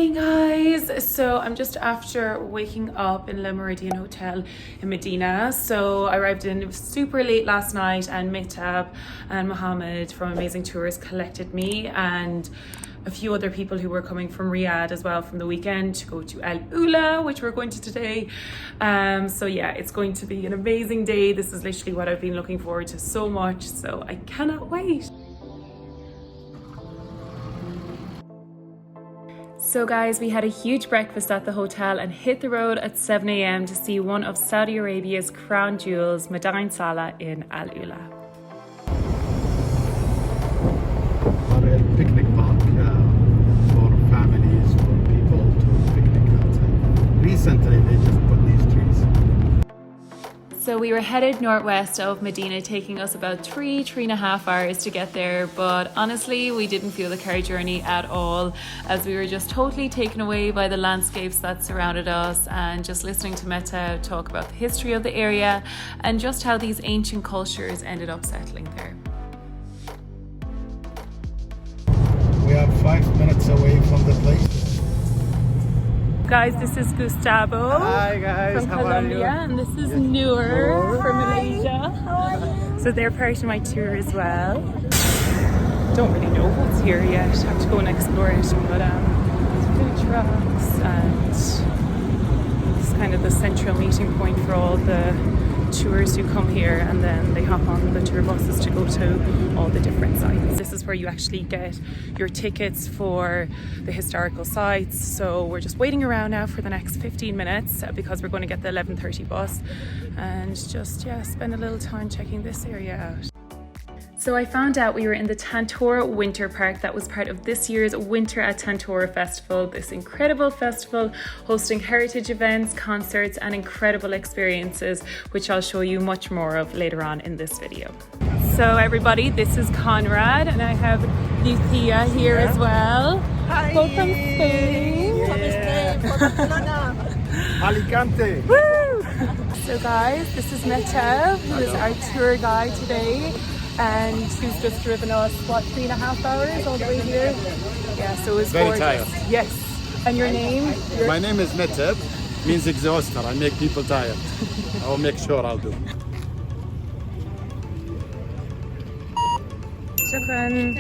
Hey guys, so I'm just after waking up in the Meridian Hotel in Medina. So I arrived in super late last night, and Meteb and Mohammad from Amazing Tours collected me and a few other people who were coming from Riyadh as well from the weekend to go to Al Ula, which we're going to today. So yeah, it's going to be an amazing day. This is literally what I've been looking forward to so much, so I cannot wait. So guys, we had a huge breakfast at the hotel and hit the road at 7 a.m. to see one of Saudi Arabia's crown jewels, Medina Salah in Al Ula. Picnic park for families, for people to picnic outside. Recently they just put these trees. So we were headed northwest of Medina, taking us about 3.5 hours to get there, but honestly we didn't feel the car journey at all, as we were just totally taken away by the landscapes that surrounded us and just listening to Meta talk about the history of the area and just how these ancient cultures ended up settling there. We are 5 minutes away from the place. Guys, this is Gustavo. Hi guys, from how Colombia, are you? and this is Noor from Malaysia. How are you? So they're part of my tour as well. Don't really know what's here yet. I have to go and explore it, but there's food trucks, and it's kind of the central meeting point for all the tourists who come here, and then they hop on the tour buses to go to all the different sites. This is where you actually get your tickets for the historical sites. So we're just waiting around now for the next 15 minutes because we're going to get the 11:30 bus and just spend a little time checking this area out. So I found out we were in the Tantour Winter Park that was part of this year's Winter at Tantour Festival, this incredible festival hosting heritage events, concerts and incredible experiences, which I'll show you much more of later on in this video. So everybody, this is Conrad and I have Lucia here as well. Hi. Both from Spain. Alicante. Woo! So guys, this is Meteb, who is our tour guide today. And she's just driven us, 3.5 hours all the way here? Yeah, so it was Very gorgeous. tired. Yes. And your name? My name is Meteb, means exhauster. I make people tired. I'll make sure I'll do. Shukran.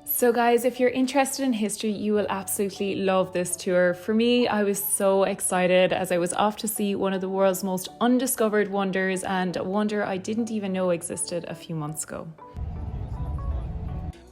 So guys, if you're interested in history, you will absolutely love this tour. For me, I was so excited as I was off to see one of the world's most undiscovered wonders, and a wonder I didn't even know existed a few months ago.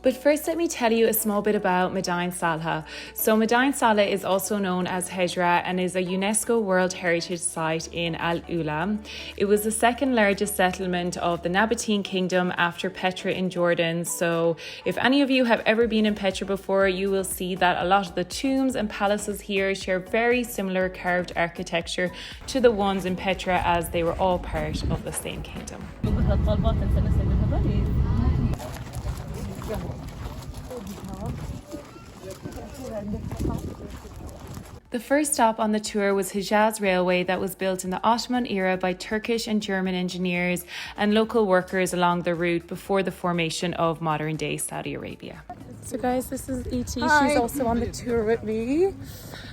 But first, let me tell you a small bit about Medina Salah. So Medina Salah is also known as Hijra and is a UNESCO World Heritage Site in Al Ula. It was the second largest settlement of the Nabatean Kingdom after Petra in Jordan. So if any of you have ever been in Petra before, you will see that a lot of the tombs and palaces here share very similar carved architecture to the ones in Petra, as they were all part of the same kingdom. The first stop on the tour was Hijaz Railway, that was built in the Ottoman era by Turkish and German engineers and local workers along the route before the formation of modern-day Saudi Arabia. So guys, this is E.T. Hi. She's also on the tour with me,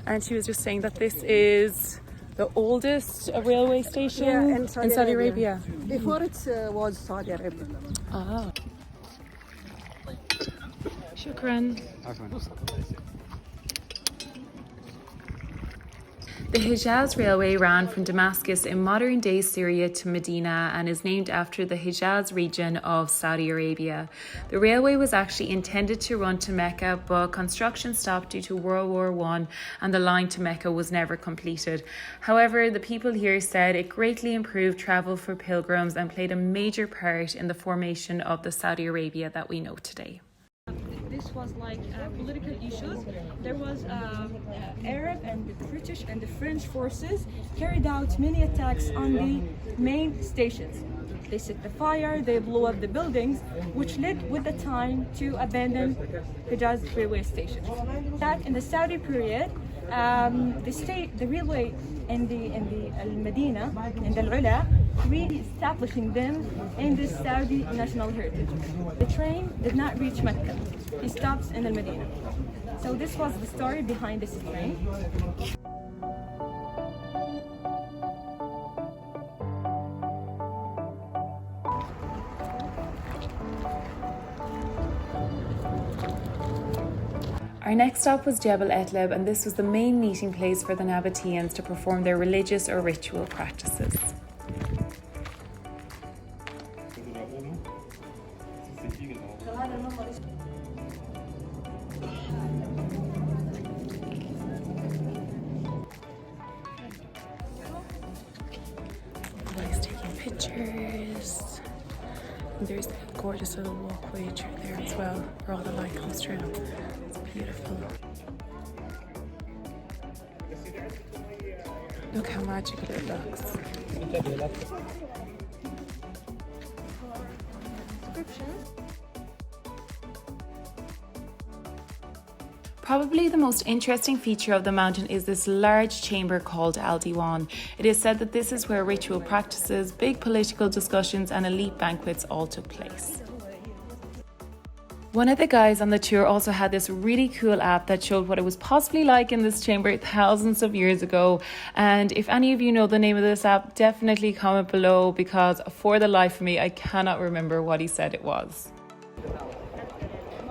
and she was just saying that this is the oldest railway station in Saudi Arabia. Before it was Saudi Arabia. Ah. Shukran. The Hijaz Railway ran from Damascus in modern-day Syria to Medina and is named after the Hijaz region of Saudi Arabia. The railway was actually intended to run to Mecca, but construction stopped due to World War I and the line to Mecca was never completed. However, the people here said it greatly improved travel for pilgrims and played a major part in the formation of the Saudi Arabia that we know today. This was like political issues. There was Arab and the British and the French forces carried out many attacks on the main stations. They set the fire, they blew up the buildings, which led with the time to abandon Hijaz railway station. That in the Saudi period, the railway in the Medina, in the Ula, re-establishing them in this Saudi national heritage. The train did not reach Mecca. It stops in Medina. So this was the story behind this train. Our next stop was Jebel Etleb, and this was the main meeting place for the Nabateans to perform their religious or ritual practices. Everybody's taking pictures. And there's a gorgeous little walkway through there as well, where all the light comes through. It's beautiful. Look how magical it looks. Probably the most interesting feature of the mountain is this large chamber called DIWAN. It is said that this is where ritual practices, big political discussions and elite banquets all took place. One of the guys on the tour also had this really cool app that showed what it was possibly like in this chamber thousands of years ago. And if any of you know the name of this app, definitely comment below, because for the life of me, I cannot remember what he said it was.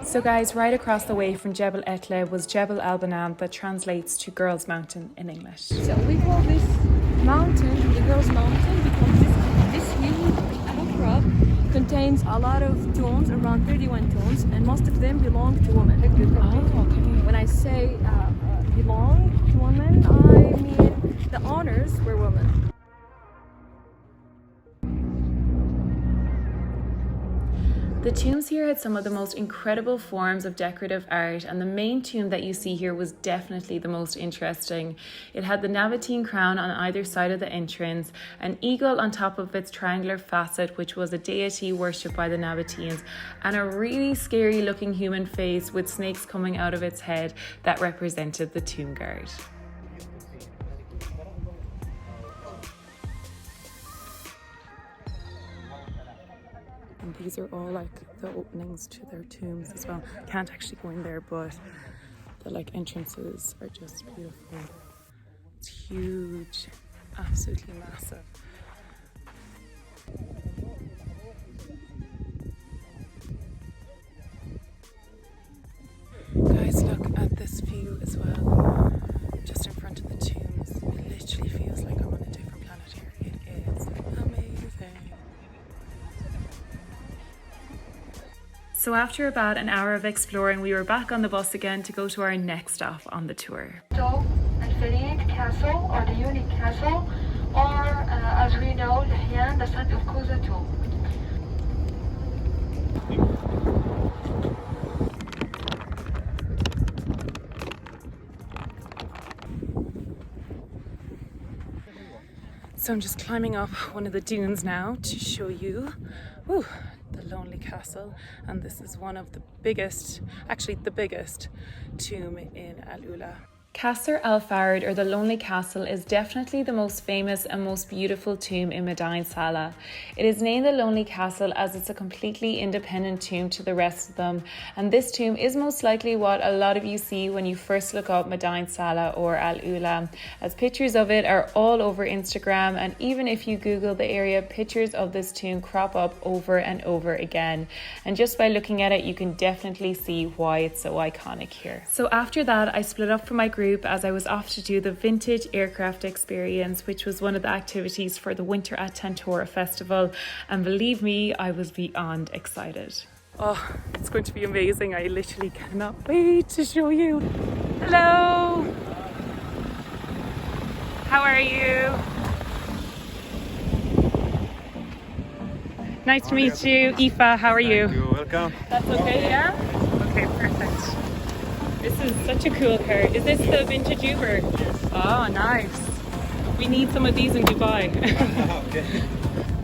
So guys, right across the way from Jebel Etleb was Jebel al-Banam, that translates to Girls Mountain in English. So we call this mountain the Girls Mountain because this huge outcrop contains a lot of tombs, around 31 tombs, and most of them belong to women. Oh, okay. When I say belong to women, I mean the owners were women. The tombs here had some of the most incredible forms of decorative art, and the main tomb that you see here was definitely the most interesting. It had the Nabatean crown on either side of the entrance, an eagle on top of its triangular facet, which was a deity worshipped by the Nabateans, and a really scary looking human face with snakes coming out of its head that represented the tomb guard. And these are all like the openings to their tombs as well. Can't actually go in there, but the like entrances are just beautiful. It's huge, absolutely massive. Guys, look at this view as well. Just in front of the tombs. It literally feels like I'm on a different planet here. It is amazing. So after about an hour of exploring, we were back on the bus again to go to our next stop on the tour. Infinite Castle, or the Unique Castle, or as we know, the site of Kozatu. So I'm just climbing up one of the dunes now to show you the lonely castle, and this is one of the biggest, actually the biggest tomb in Al-Ula. Qasr al-Farid, or the Lonely Castle, is definitely the most famous and most beautiful tomb in Medina Salah. It is named the Lonely Castle as it's a completely independent tomb to the rest of them, and this tomb is most likely what a lot of you see when you first look up Medina Salah or Al-Ula, as pictures of it are all over Instagram, and even if you Google the area, pictures of this tomb crop up over and over again, and just by looking at it you can definitely see why it's so iconic here. So after that I split up from my group as I was off to do the vintage aircraft experience, which was one of the activities for the Winter at Tantora festival, and believe me, I was beyond excited. Oh, it's going to be amazing. I literally cannot wait to show you. Hello! How are you? Nice to meet you. Aoife, how are you? You're welcome. That's okay, yeah? Okay, perfect. This is such a cool car. Is this the vintage Uber? Yes. Oh, nice. We need some of these in Dubai. Okay.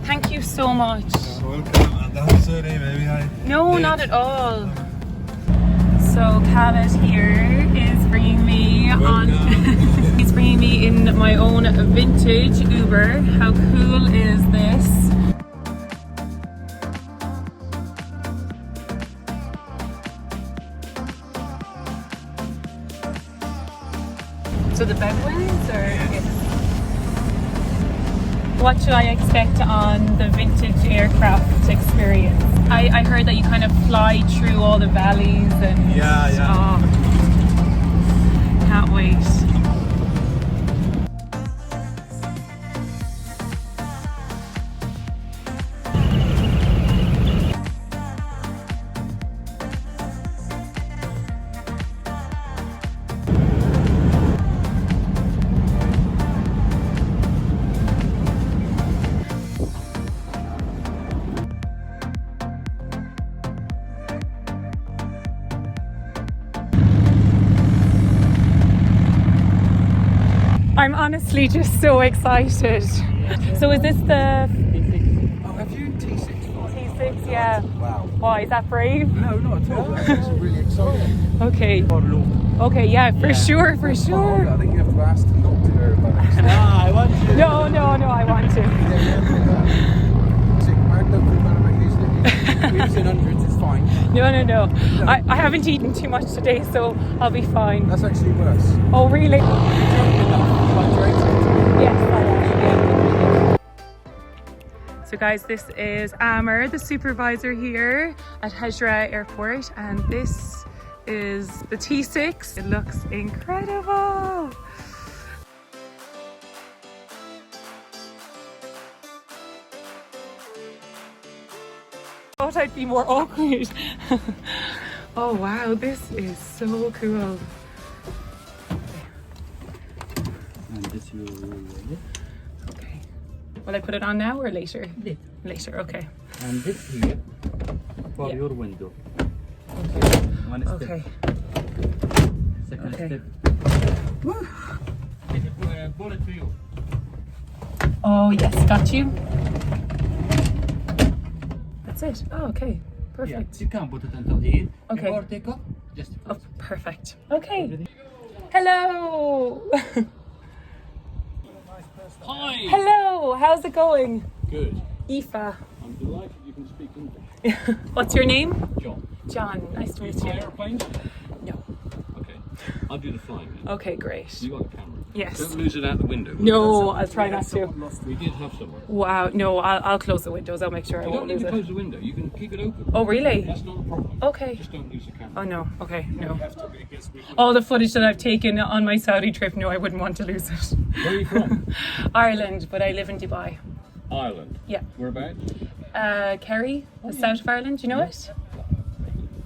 Thank you so much. You're welcome. And I'm sorry, maybe I... No, not at all. So Khaled here is bringing me on. He's bringing me in my own vintage Uber. How cool is this? So the Bedouins, or what should I expect on the vintage aircraft experience? I heard that you kind of fly through all the valleys and oh, can't wait. I'm honestly just so excited. So is this the Have you T6? T6? Yeah. Wow. Why, is that brave? No, not at all. That's really exciting. Okay. Okay, yeah, for sure. I think you have to ask them not to wear a badge. I want you. No, I want to. I don't feel bad about using it. Using hundreds is fine. No. I haven't eaten too much today, so I'll be fine. That's actually worse. Oh, really? Yes, I am. Yeah. So guys, this is Amr, the supervisor here at Hijaz Airport, and this is the T6. It looks incredible. Thought I'd be more awkward. Oh wow, this is so cool. And this you will Okay. Will I put it on now or later? Later, okay. And this here for Yeah. your window. Okay. One step. Okay. Second Okay. step. Take a bullet for you. Oh yes, got you. That's it. Oh, okay. Yeah, Perfect. you can put it until here. Okay. Before take off, just Oh, perfect. Okay. Hello. Hi! Hello. How's it going? Good. Aoife. I'm delighted you can speak English. What's your name? John. John. Nice to Do you meet fly you. airplanes? No. Okay. I'll do the flying then. Okay, great. You got a camera? Yes. Don't lose it out the window. No, I'll try not to. We did have someone. Wow. No, I'll close the windows. I'll make sure I You won't don't need lose to it. close the window. You can keep it open. Oh, really? That's not a problem. Okay. Just don't use the camera. Oh no. Okay. No. All the footage that I've taken on my Saudi trip, no, I wouldn't want to lose it. Where are you from? Ireland, but I live in Dubai. Ireland. Yeah. Whereabouts? Kerry, the south of Ireland. Do you know it?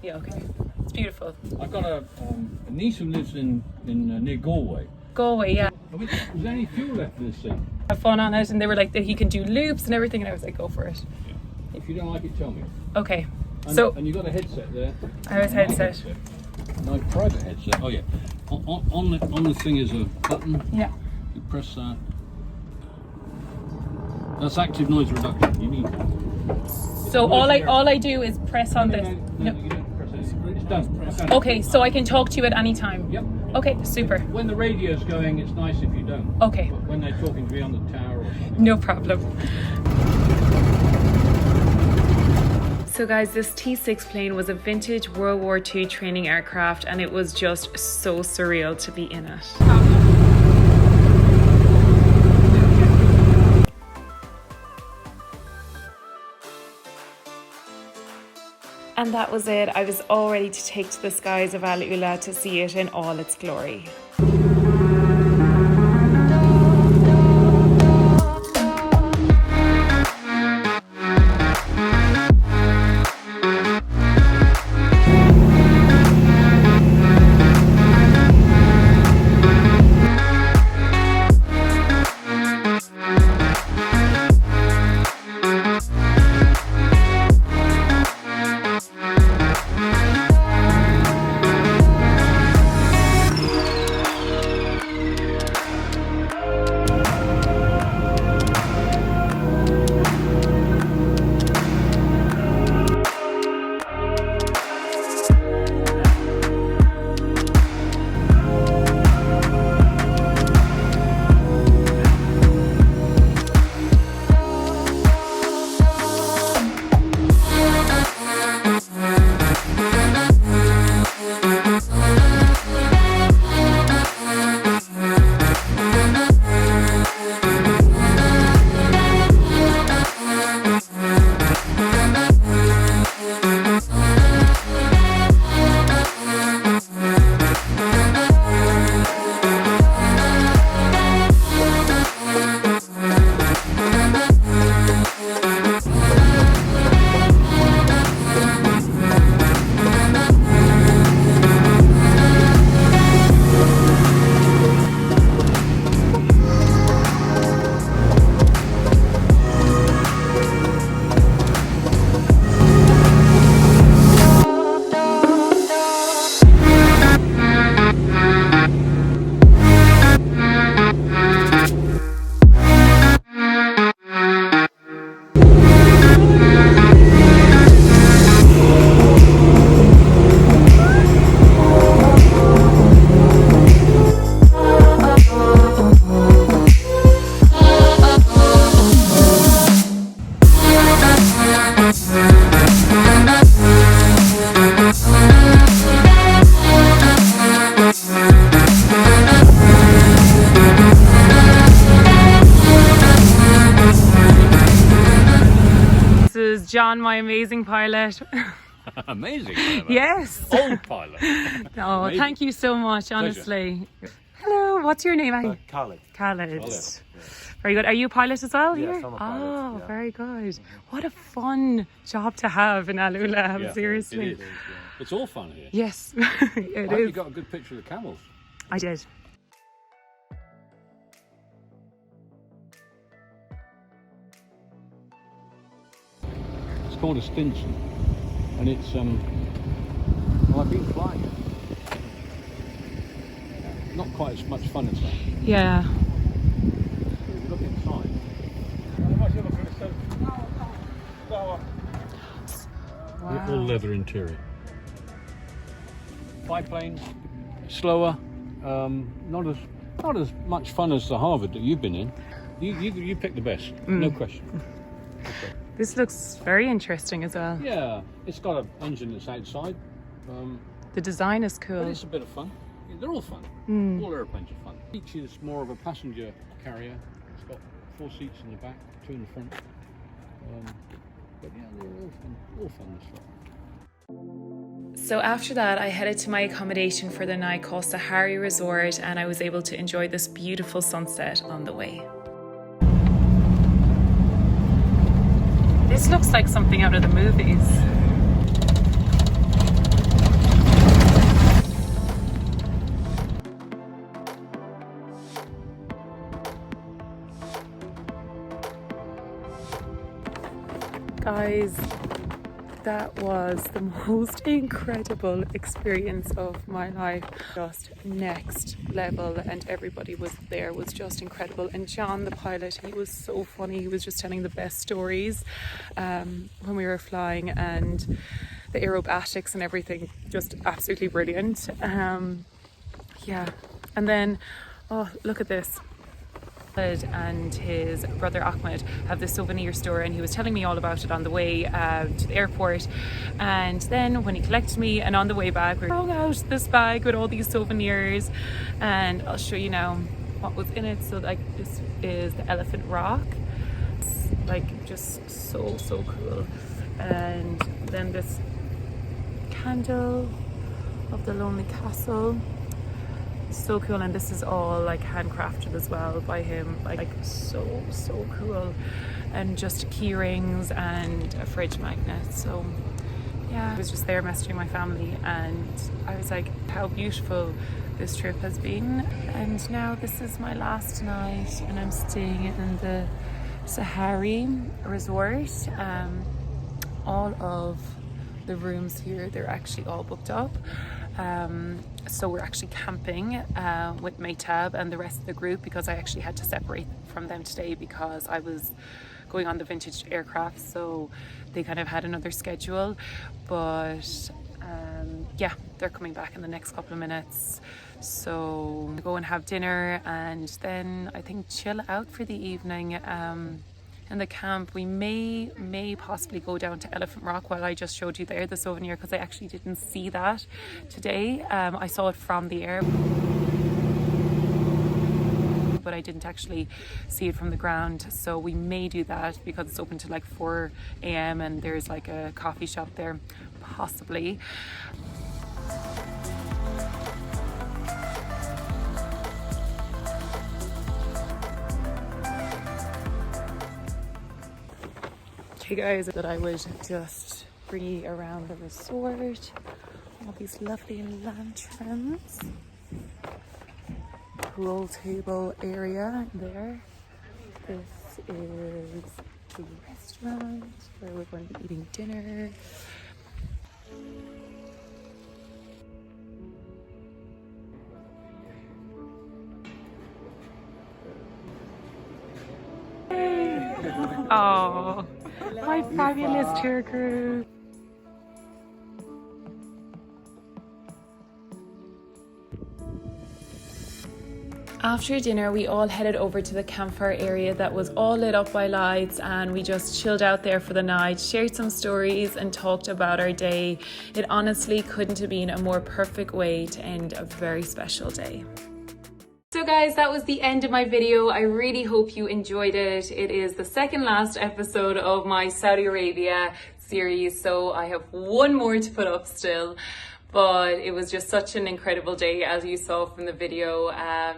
Yeah. Okay. It's beautiful. I've got a niece who lives in near Galway. Galway, yeah. Was there any fuel left in this thing? Have fun on it, and they were like that he can do loops and everything, and I was like, go for it. If you don't like it, tell me. Okay. And, So and you got a headset there. I was headset. Nice private headset. Oh yeah. On the thing is a button. Yeah. You press that. That's active noise reduction. You need that. So all I do is press on this. No, you don't press anything. It's done. It's done. Okay, so I can talk to you at any time. Yep. Okay, super. When the radio's going, it's nice if you don't. Okay. But when they're talking to me on the tower or something. No problem. So guys, this T6 plane was a vintage World War II training aircraft, and it was just so surreal to be in it. And that was it. I was all ready to take to the skies of Al Ula to see it in all its glory. John, my amazing pilot. Amazing. Yes. Old pilot. Oh, Amazing. thank you so much, honestly. Hello, what's your name? Khaled. Khaled. Khaled. Very good. Are you a pilot as well here? Yes, I'm a pilot, Oh, yeah. very good. What a fun job to have in Alula, Yeah, seriously. It is. It's all fun here. Yes, I it hope you is. got a good picture of the camels. I did. It's called a Stinson, and it's well, I've been flying it. Not quite as much fun as that. Yeah. If you look inside. Wow. All leather interior. Biplanes, slower, not as much fun as the Harvard that you've been in. You pick the best, no question. This looks very interesting as well. Yeah, it's got an engine that's outside. The design is But cool. it's a bit of fun. Yeah, they're all fun. All airplanes are fun. Each is more of a passenger carrier. It's got 4 seats in the back, 2 in the front. But yeah, they're all fun this lot. So after that, I headed to my accommodation for the night called Shahary Resort, and I was able to enjoy this beautiful sunset on the way. This looks like something out of the movies. Guys, that was the most incredible experience of my life. Just next level, and everybody was there, was just incredible. And John, the pilot, he was so funny. He was just telling the best stories when we were flying, and the aerobatics and everything, just absolutely brilliant. Yeah, and then, oh, look at this. And his brother Ahmed have this souvenir store, and he was telling me all about it on the way to the airport. And then when he collected me, and on the way back, we were throwing out this bag with all these souvenirs, and I'll show you now what was in it. So like, this is the elephant rock. It's like just so cool. And then this candle of the lonely castle. So cool, and this is all like handcrafted as well by him, like so cool. And just key rings and a fridge magnet. So yeah, I was just there messaging my family, and I was like, how beautiful this trip has been. And now this is my last night, and I'm staying in the Shahary Resort. All of the rooms here, they're actually all booked up. So we're actually camping with Meteb and the rest of the group, because I actually had to separate from them today because I was going on the vintage aircraft, so they kind of had another schedule. But yeah, they're coming back in the next couple of minutes, so we'll go and have dinner, and then I think chill out for the evening. In the camp, we may possibly go down to Elephant Rock. While I just showed you there the souvenir, because I actually didn't see that today. I saw it from the air, but I didn't actually see it from the ground. So we may do that because it's open to like 4 a.m. and there's like a coffee shop there, possibly. Okay guys, that I would just bring you around the resort. All these lovely lanterns. Pool table area there. This is the restaurant where we're going to be eating dinner. Oh, my fabulous tour group. After dinner, we all headed over to the campfire area that was all lit up by lights, and we just chilled out there for the night, shared some stories and talked about our day. It honestly couldn't have been a more perfect way to end a very special day. So guys, that was the end of my video. I really hope you enjoyed it. It is the second last episode of my Saudi Arabia series, so I have one more to put up still. But it was just such an incredible day, as you saw from the video.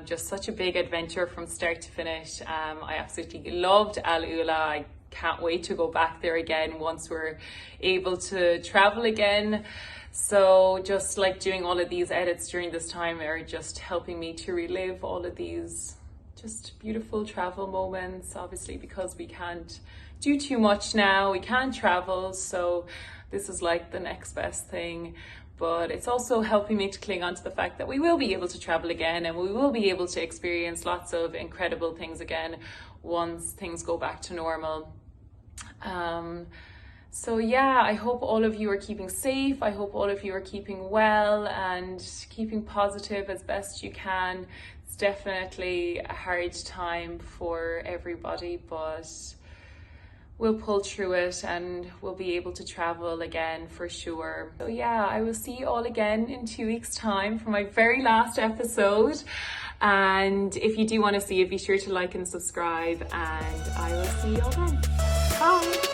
Just such a big adventure from start to finish. I absolutely loved Al Ula. I can't wait to go back there again once we're able to travel again. So just like doing all of these edits during this time are just helping me to relive all of these just beautiful travel moments. Obviously, because we can't do too much now, we can't travel, so this is like the next best thing. But it's also helping me to cling on to the fact that we will be able to travel again, and we will be able to experience lots of incredible things again once things go back to normal. So yeah, I hope all of you are keeping safe. I hope all of you are keeping well and keeping positive as best you can. It's definitely a hard time for everybody, but we'll pull through it and we'll be able to travel again for sure. So yeah, I will see you all again in 2 weeks' time for my very last episode. And if you do want to see it, be sure to like and subscribe, and I will see you all then. Bye.